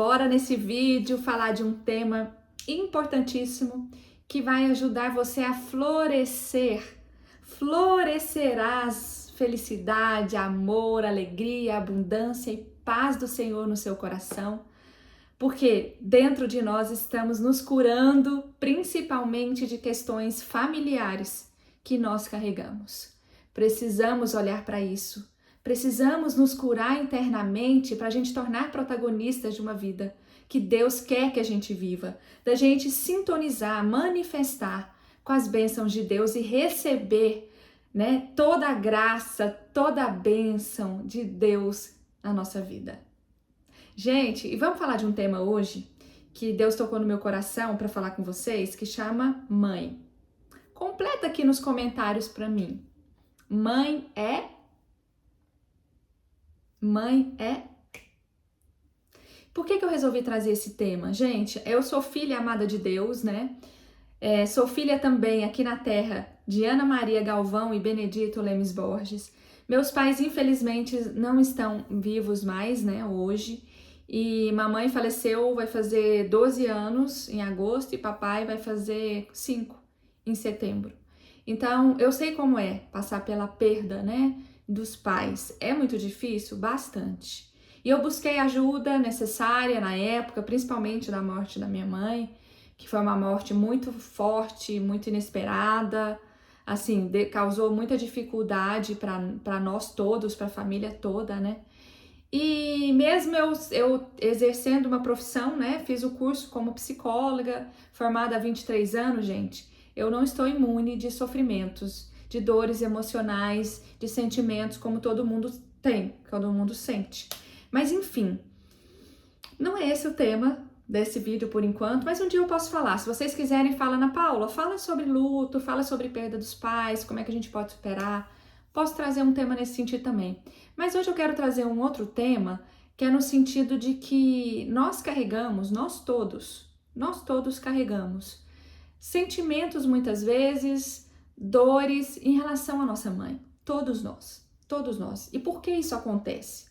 Bora nesse vídeo falar de um tema importantíssimo que vai ajudar você a florescer. Florescerás felicidade, amor, alegria, abundância e paz do Senhor no seu coração, porque dentro de nós estamos nos curando principalmente de questões familiares que nós carregamos. Precisamos olhar para isso. Precisamos nos curar internamente para a gente tornar protagonistas de uma vida que Deus quer que a gente viva, da gente sintonizar, manifestar com as bênçãos de Deus e receber, toda a graça, toda a bênção de Deus na nossa vida. Gente, e vamos falar de um tema hoje que Deus tocou no meu coração para falar com vocês, que chama mãe. Completa aqui nos comentários para mim. Mãe é? Mãe é? Por que eu resolvi trazer esse tema? Gente, eu sou filha amada de Deus, né? Sou filha também aqui na terra de Ana Maria Galvão e Benedito Lemes Borges. Meus pais, infelizmente, não estão vivos mais, né, hoje. E mamãe faleceu, vai fazer 12 anos em agosto e papai vai fazer 5 em setembro. Então, eu sei como é passar pela perda, né, dos pais. É muito difícil? Bastante. E eu busquei ajuda necessária na época, principalmente da morte da minha mãe, que foi uma morte muito forte, muito inesperada, assim, causou muita dificuldade para nós todos, para a família toda, né? E mesmo eu exercendo uma profissão, né, fiz o curso como psicóloga, formada há 23 anos, gente, eu não estou imune de sofrimentos, de dores emocionais, de sentimentos como todo mundo tem, todo mundo sente. Mas enfim, não é esse o tema desse vídeo por enquanto, mas um dia eu posso falar. Se vocês quiserem, fala Ana Paula, fala sobre luto, fala sobre perda dos pais, como é que a gente pode superar. Posso trazer um tema nesse sentido também. Mas hoje eu quero trazer um outro tema, que é no sentido de que nós carregamos, nós todos carregamos sentimentos muitas vezes, dores em relação à nossa mãe. Todos nós, todos nós. E por que isso acontece?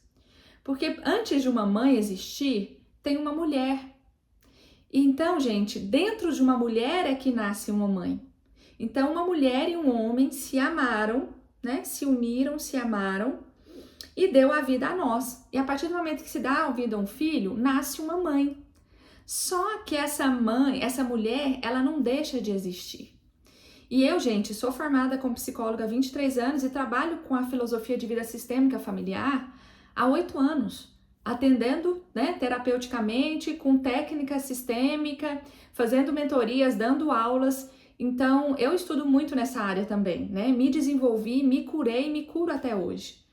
Porque antes de uma mãe existir, tem uma mulher. Então, gente, dentro de uma mulher é que nasce uma mãe. Então, uma mulher e um homem se amaram, né? Se uniram, se amaram e deu a vida a nós. E a partir do momento que se dá a vida a um filho, nasce uma mãe. Só que essa mãe, essa mulher, ela não deixa de existir. E eu, gente, sou formada como psicóloga há 23 anos e trabalho com a filosofia de vida sistêmica familiar há 8 anos, atendendo, né, terapeuticamente, com técnica sistêmica, fazendo mentorias, dando aulas. Então, eu estudo muito nessa área também, né? Me desenvolvi, me curei e me curo até hoje.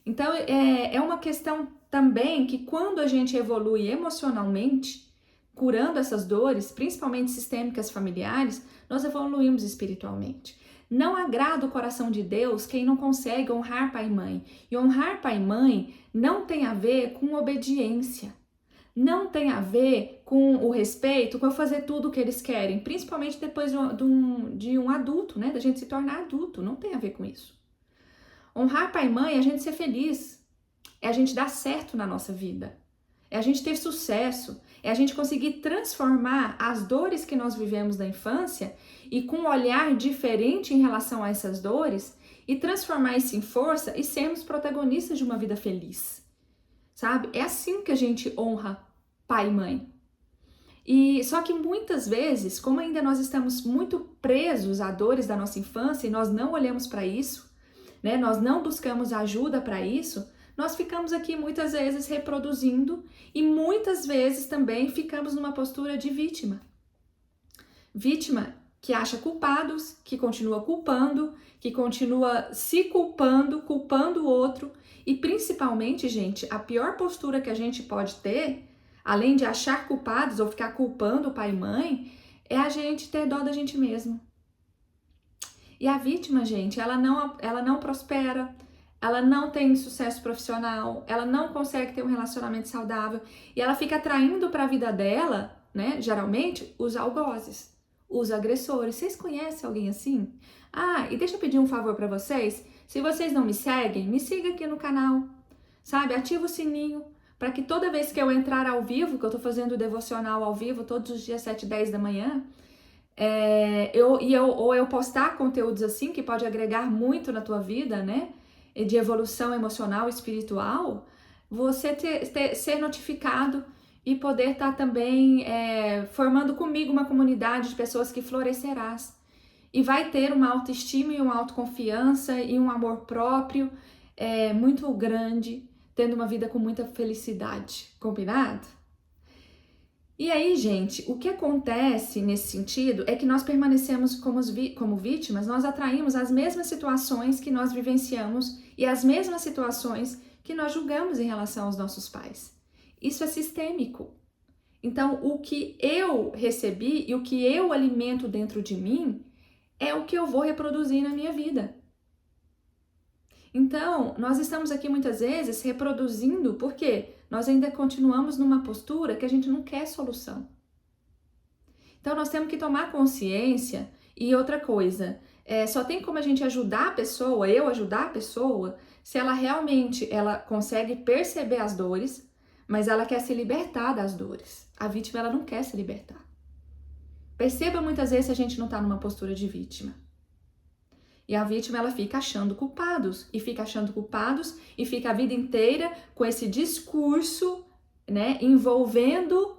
Então, é uma questão também que quando a gente evolui emocionalmente, curando essas dores, principalmente sistêmicas familiares, nós evoluímos espiritualmente. Não agrada o coração de Deus quem não consegue honrar pai e mãe. E honrar pai e mãe não tem a ver com obediência. Não tem a ver com o respeito, com eu fazer tudo o que eles querem, principalmente depois de um adulto, né? Da gente se tornar adulto. Não tem a ver com isso. Honrar pai e mãe é a gente ser feliz. É a gente dar certo na nossa vida. É a gente ter sucesso, é a gente conseguir transformar as dores que nós vivemos na infância e com um olhar diferente em relação a essas dores e transformar isso em força e sermos protagonistas de uma vida feliz, sabe? É assim que a gente honra pai e mãe. E só que muitas vezes, como ainda nós estamos muito presos a dores da nossa infância e nós não olhamos para isso, né? Nós não buscamos ajuda para isso, nós ficamos aqui muitas vezes reproduzindo e muitas vezes também ficamos numa postura de vítima. Vítima que acha culpados, que continua culpando, que continua se culpando, culpando o outro e principalmente, gente, a pior postura que a gente pode ter, além de achar culpados ou ficar culpando o pai e mãe, é a gente ter dó da gente mesmo. E a vítima, gente, ela não prospera, ela não tem sucesso profissional, ela não consegue ter um relacionamento saudável e ela fica atraindo para a vida dela, né, geralmente, os algozes, os agressores. Vocês conhecem alguém assim? Ah, e deixa eu pedir um favor para vocês. Se vocês não me seguem, me siga aqui no canal, sabe? Ativa o sininho, para que toda vez que eu entrar ao vivo, que eu tô fazendo o devocional ao vivo todos os dias 7 e 10 da manhã, ou eu postar conteúdos assim que pode agregar muito na tua vida, né? De evolução emocional e espiritual, você ser notificado e poder estar também formando comigo uma comunidade de pessoas que florescerás. E vai ter uma autoestima e uma autoconfiança e um amor próprio muito grande, tendo uma vida com muita felicidade. Combinado? E aí, gente, o que acontece nesse sentido é que nós permanecemos como vítimas, nós atraímos as mesmas situações que nós vivenciamos e as mesmas situações que nós julgamos em relação aos nossos pais. Isso é sistêmico. Então, o que eu recebi e o que eu alimento dentro de mim é o que eu vou reproduzir na minha vida. Então, nós estamos aqui muitas vezes reproduzindo, porque nós ainda continuamos numa postura que a gente não quer solução. Então, nós temos que tomar consciência. E outra coisa, só tem como a gente ajudar a pessoa, eu ajudar a pessoa, se ela realmente consegue perceber as dores, mas ela quer se libertar das dores. A vítima, ela não quer se libertar. Perceba muitas vezes se a gente não está numa postura de vítima. E a vítima, ela fica achando culpados, e fica a vida inteira com esse discurso, né, envolvendo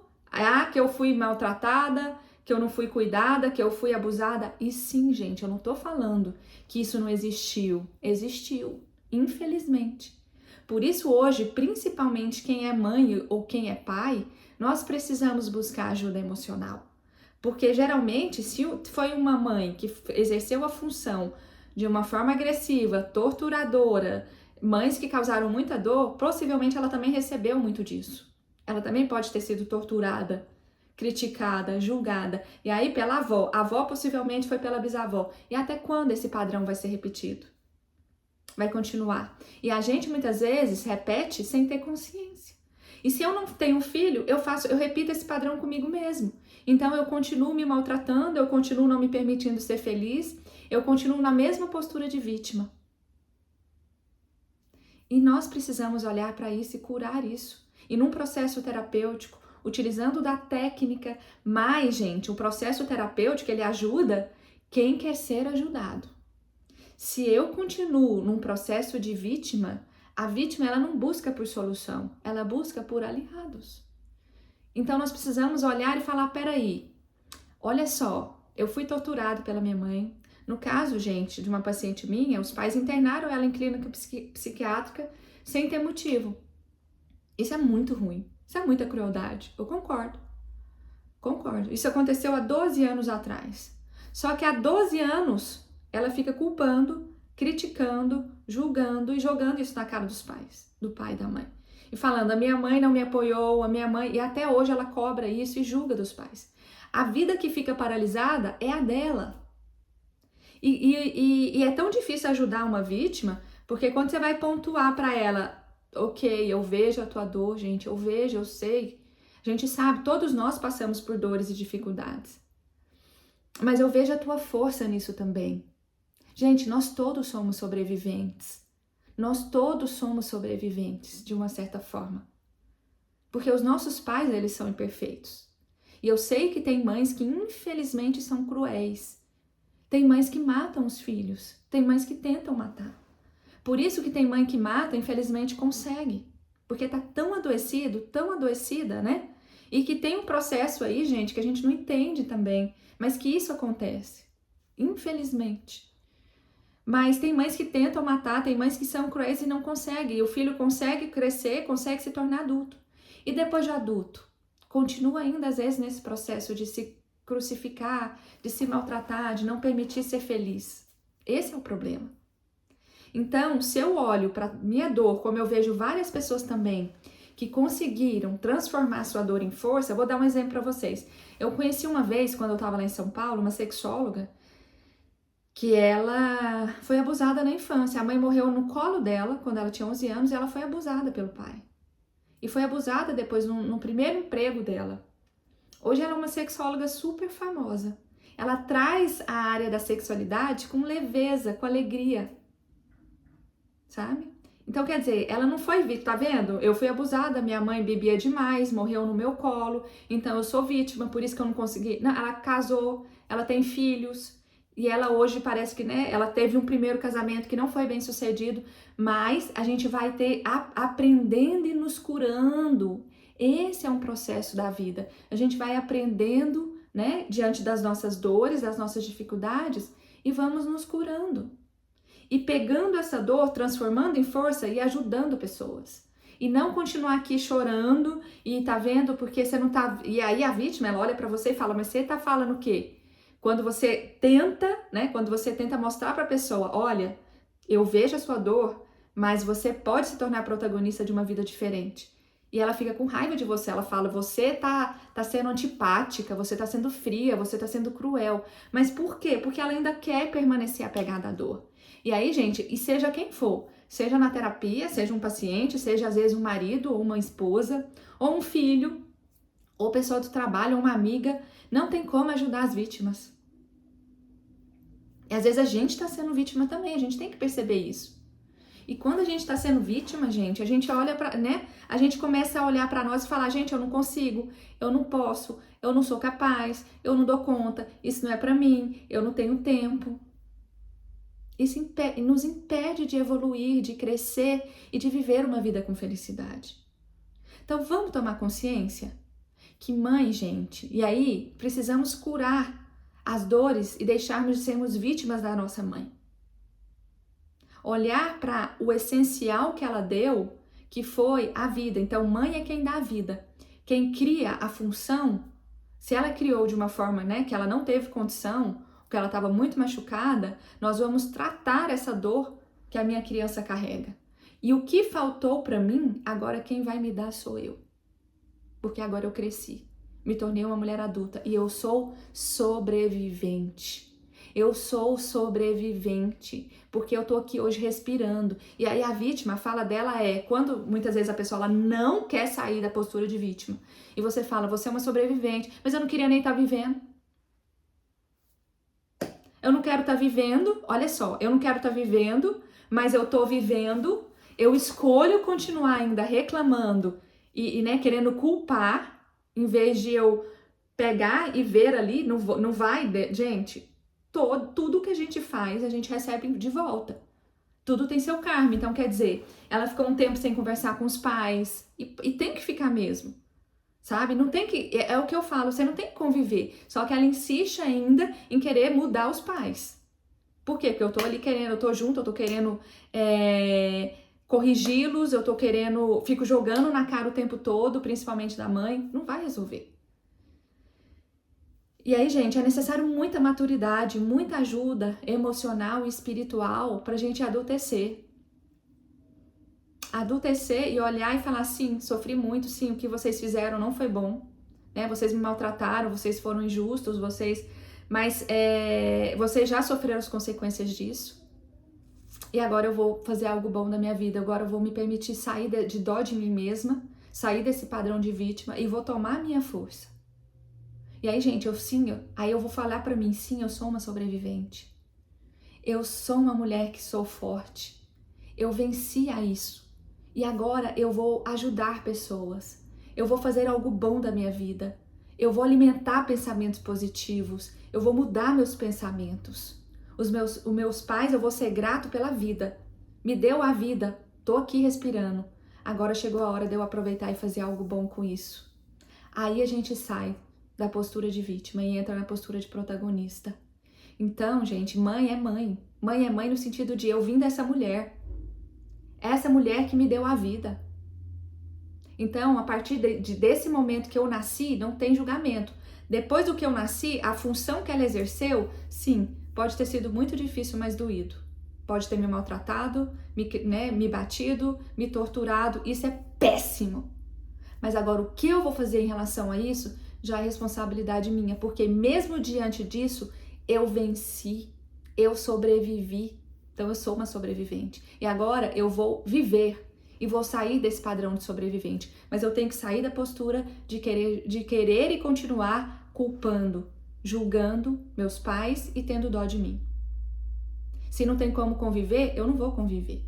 que eu fui maltratada, que eu não fui cuidada, que eu fui abusada. E sim, gente, eu não tô falando que isso não existiu. Existiu, infelizmente. Por isso hoje, principalmente quem é mãe ou quem é pai, nós precisamos buscar ajuda emocional. Porque geralmente, se foi uma mãe que exerceu a função de uma forma agressiva, torturadora, mães que causaram muita dor, possivelmente ela também recebeu muito disso. Ela também pode ter sido torturada, criticada, julgada. E aí pela avó. A avó possivelmente foi pela bisavó. E até quando esse padrão vai ser repetido? Vai continuar. E a gente muitas vezes repete sem ter consciência. E se eu não tenho filho, eu repito esse padrão comigo mesmo. Então eu continuo me maltratando, eu continuo não me permitindo ser feliz, eu continuo na mesma postura de vítima. E nós precisamos olhar para isso e curar isso. E num processo terapêutico, utilizando da técnica, mas, gente, o processo terapêutico, ele ajuda quem quer ser ajudado. Se eu continuo num processo de vítima, a vítima, ela não busca por solução, ela busca por aliados. Então, nós precisamos olhar e falar, peraí, olha só, eu fui torturado pela minha mãe. No caso, gente, de uma paciente minha, os pais internaram ela em clínica psiquiátrica sem ter motivo. Isso é muito ruim, isso é muita crueldade, eu concordo. Concordo. Isso aconteceu há 12 anos atrás. Só que há 12 anos, ela fica culpando, criticando, julgando e jogando isso na cara dos pais, do pai e da mãe. E falando, a minha mãe não me apoiou, a minha mãe... E até hoje ela cobra isso e julga dos pais. A vida que fica paralisada é a dela. E é tão difícil ajudar uma vítima, porque quando você vai pontuar para ela, ok, eu vejo a tua dor, gente, eu vejo, eu sei. A gente sabe, todos nós passamos por dores e dificuldades. Mas eu vejo a tua força nisso também. Gente, nós todos somos sobreviventes. Nós todos somos sobreviventes, de uma certa forma. Porque os nossos pais, eles são imperfeitos. E eu sei que tem mães que, infelizmente, são cruéis. Tem mães que matam os filhos. Tem mães que tentam matar. Por isso que tem mãe que mata, infelizmente, consegue. Porque tá tão adoecido, tão adoecida, né? E que tem um processo aí, gente, que a gente não entende também. Mas que isso acontece. Infelizmente. Mas tem mães que tentam matar, tem mães que são cruéis e não conseguem. E o filho consegue crescer, consegue se tornar adulto. E depois de adulto, continua ainda às vezes nesse processo de se crucificar, de se maltratar, de não permitir ser feliz. Esse é o problema. Então, se eu olho para minha dor, como eu vejo várias pessoas também que conseguiram transformar sua dor em força, eu vou dar um exemplo para vocês. Eu conheci uma vez, quando eu estava lá em São Paulo, uma sexóloga, que ela foi abusada na infância. A mãe morreu no colo dela, quando ela tinha 11 anos, e ela foi abusada pelo pai. E foi abusada depois no primeiro emprego dela. Hoje ela é uma sexóloga super famosa. Ela traz a área da sexualidade com leveza, com alegria. Sabe? Então, quer dizer, ela não foi vítima, tá vendo? Eu fui abusada, minha mãe bebia demais, morreu no meu colo, então eu sou vítima, por isso que eu não consegui. Não, ela casou, ela tem filhos, e ela hoje parece que, né, ela teve um primeiro casamento que não foi bem sucedido, mas a gente vai ter aprendendo e nos curando. Esse é um processo da vida. A gente vai aprendendo, né, diante das nossas dores, das nossas dificuldades, e vamos nos curando. E pegando essa dor, transformando em força e ajudando pessoas. E não continuar aqui chorando e tá vendo porque você não tá... E aí a vítima, ela olha pra você e fala, mas você tá falando o quê? Quando você tenta, né? Quando você tenta mostrar pra pessoa, olha, eu vejo a sua dor, mas você pode se tornar protagonista de uma vida diferente. E ela fica com raiva de você, ela fala, você tá sendo antipática, você tá sendo fria, você tá sendo cruel. Mas por quê? Porque ela ainda quer permanecer apegada à dor. E aí, gente, e seja quem for, seja na terapia, seja um paciente, seja às vezes um marido ou uma esposa, ou um filho, ou pessoa do trabalho, ou uma amiga, não tem como ajudar as vítimas. E às vezes a gente tá sendo vítima também, a gente tem que perceber isso. E quando a gente tá sendo vítima, gente, a gente olha pra, né? A gente começa a olhar pra nós e falar, gente, eu não consigo, eu não posso, eu não sou capaz, eu não dou conta, isso não é pra mim, eu não tenho tempo. Isso nos impede de evoluir, de crescer e de viver uma vida com felicidade. Então vamos tomar consciência que mãe, gente, e aí precisamos curar as dores e deixarmos de sermos vítimas da nossa mãe. Olhar para o essencial que ela deu, que foi a vida. Então mãe é quem dá a vida. Quem cria a função, se ela criou de uma forma, né, que ela não teve condição, porque ela estava muito machucada, nós vamos tratar essa dor que a minha criança carrega. E o que faltou para mim, agora quem vai me dar sou eu. Porque agora eu cresci, me tornei uma mulher adulta e eu sou sobrevivente. Eu sou sobrevivente, porque eu tô aqui hoje respirando. E aí a vítima, a fala dela é, quando muitas vezes a pessoa ela não quer sair da postura de vítima, e você fala, você é uma sobrevivente, mas eu não queria nem estar vivendo. Eu não quero estar vivendo, olha só, eu não quero estar vivendo, mas eu tô vivendo, eu escolho continuar ainda reclamando e né, querendo culpar, em vez de eu pegar e ver ali, não vai, gente, tudo que a gente faz, a gente recebe de volta. Tudo tem seu karma, então quer dizer, ela ficou um tempo sem conversar com os pais, e tem que ficar mesmo. Sabe? Não tem que... É o que eu falo, você não tem que conviver. Só que ela insiste ainda em querer mudar os pais. Por quê? Porque eu tô ali querendo, eu tô junto, eu tô querendo corrigi-los, eu tô querendo... Fico jogando na cara o tempo todo, principalmente da mãe. Não vai resolver. E aí, gente, é necessário muita maturidade, muita ajuda emocional e espiritual pra gente adultecer. Adultecer e olhar e falar, sim, sofri muito, sim, o que vocês fizeram não foi bom, né? Vocês me maltrataram, vocês foram injustos, mas vocês já sofreram as consequências disso. E agora eu vou fazer algo bom na minha vida, agora eu vou me permitir sair de dó de mim mesma, sair desse padrão de vítima e vou tomar a minha força. E aí, gente, aí eu vou falar pra mim, sim, eu sou uma sobrevivente. Eu sou uma mulher que sou forte. Eu venci a isso. E agora eu vou ajudar pessoas. Eu vou fazer algo bom da minha vida. Eu vou alimentar pensamentos positivos. Eu vou mudar meus pensamentos. Os meus pais, eu vou ser grato pela vida. Me deu a vida. Tô aqui respirando. Agora chegou a hora de eu aproveitar e fazer algo bom com isso. Aí a gente sai da postura de vítima e entra na postura de protagonista. Então, gente, mãe é mãe. Mãe é mãe no sentido de eu vim dessa mulher. Essa mulher que me deu a vida. Então, a partir desse momento que eu nasci, não tem julgamento. Depois do que eu nasci, a função que ela exerceu, sim, pode ter sido muito difícil, mas doído. Pode ter me maltratado, me batido, me torturado. Isso é péssimo. Mas agora, o que eu vou fazer em relação a isso, já é responsabilidade minha. Porque mesmo diante disso, eu venci, eu sobrevivi. Então eu sou uma sobrevivente. E agora eu vou viver e vou sair desse padrão de sobrevivente. Mas eu tenho que sair da postura de querer e continuar culpando, julgando meus pais e tendo dó de mim. Se não tem como conviver, eu não vou conviver.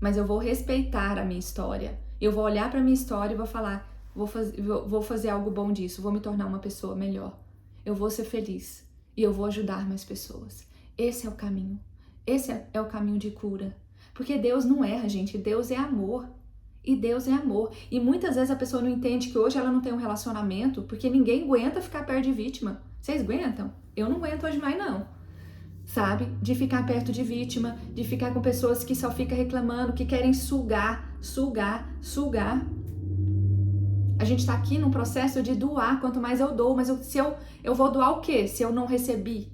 mas eu vou respeitar a minha história. Eu vou olhar para a minha história e vou falar, vou fazer algo bom disso, vou me tornar uma pessoa melhor. Eu vou ser feliz e eu vou ajudar mais pessoas. Esse é o caminho. Esse é o caminho de cura. Porque Deus não erra, gente. Deus é amor. E Deus é amor. E muitas vezes a pessoa não entende que hoje ela não tem um relacionamento porque ninguém aguenta ficar perto de vítima. Vocês aguentam? Eu não aguento hoje mais, não. Sabe? De ficar perto de vítima, de ficar com pessoas que só ficam reclamando, que querem sugar. A gente tá aqui num processo de doar, quanto mais eu dou, mas eu vou doar o quê? Se eu não recebi?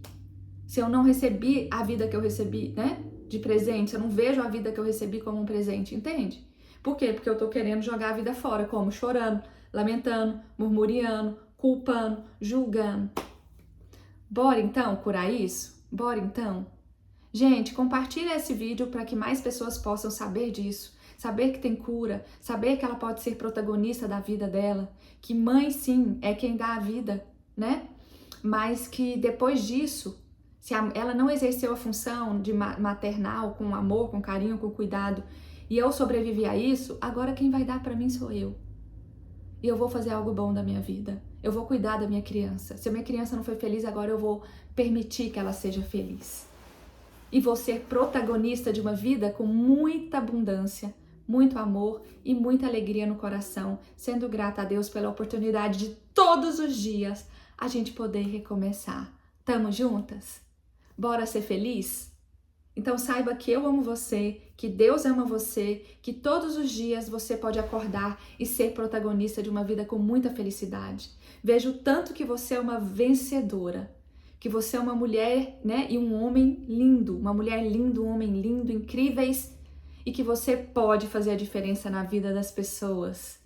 Se eu não recebi a vida que eu recebi, né? De presente, se eu não vejo a vida que eu recebi como um presente, entende? Por quê? Porque eu tô querendo jogar a vida fora, como? Chorando, lamentando, murmuriando, culpando, julgando. Bora então curar isso? Bora então? Gente, compartilha esse vídeo para que mais pessoas possam saber disso, saber que tem cura, saber que ela pode ser protagonista da vida dela, que mãe sim é quem dá a vida, né? Mas que depois disso, se ela não exerceu a função de maternal, com amor, com carinho, com cuidado, e eu sobrevivi a isso, agora quem vai dar para mim sou eu. E eu vou fazer algo bom da minha vida. Eu vou cuidar da minha criança. Se a minha criança não foi feliz, agora eu vou permitir que ela seja feliz. E vou ser protagonista de uma vida com muita abundância, muito amor e muita alegria no coração, sendo grata a Deus pela oportunidade de todos os dias a gente poder recomeçar. Tamo juntas? Bora ser feliz? Então saiba que eu amo você, que Deus ama você, que todos os dias você pode acordar e ser protagonista de uma vida com muita felicidade. Vejo tanto que você é uma vencedora, que você é uma mulher, né, e um homem lindo, uma mulher linda, um homem lindo, incríveis, e que você pode fazer a diferença na vida das pessoas.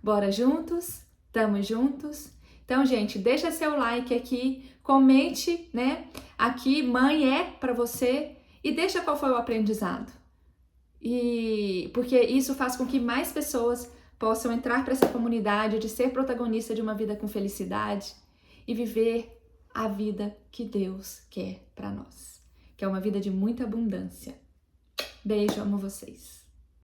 Bora juntos? Tamo juntos? Então, gente, deixa seu like aqui, comente, né? Aqui, mãe é para você e deixa qual foi o aprendizado. E porque isso faz com que mais pessoas possam entrar para essa comunidade de ser protagonista de uma vida com felicidade e viver a vida que Deus quer para nós, que é uma vida de muita abundância. Beijo, amo vocês.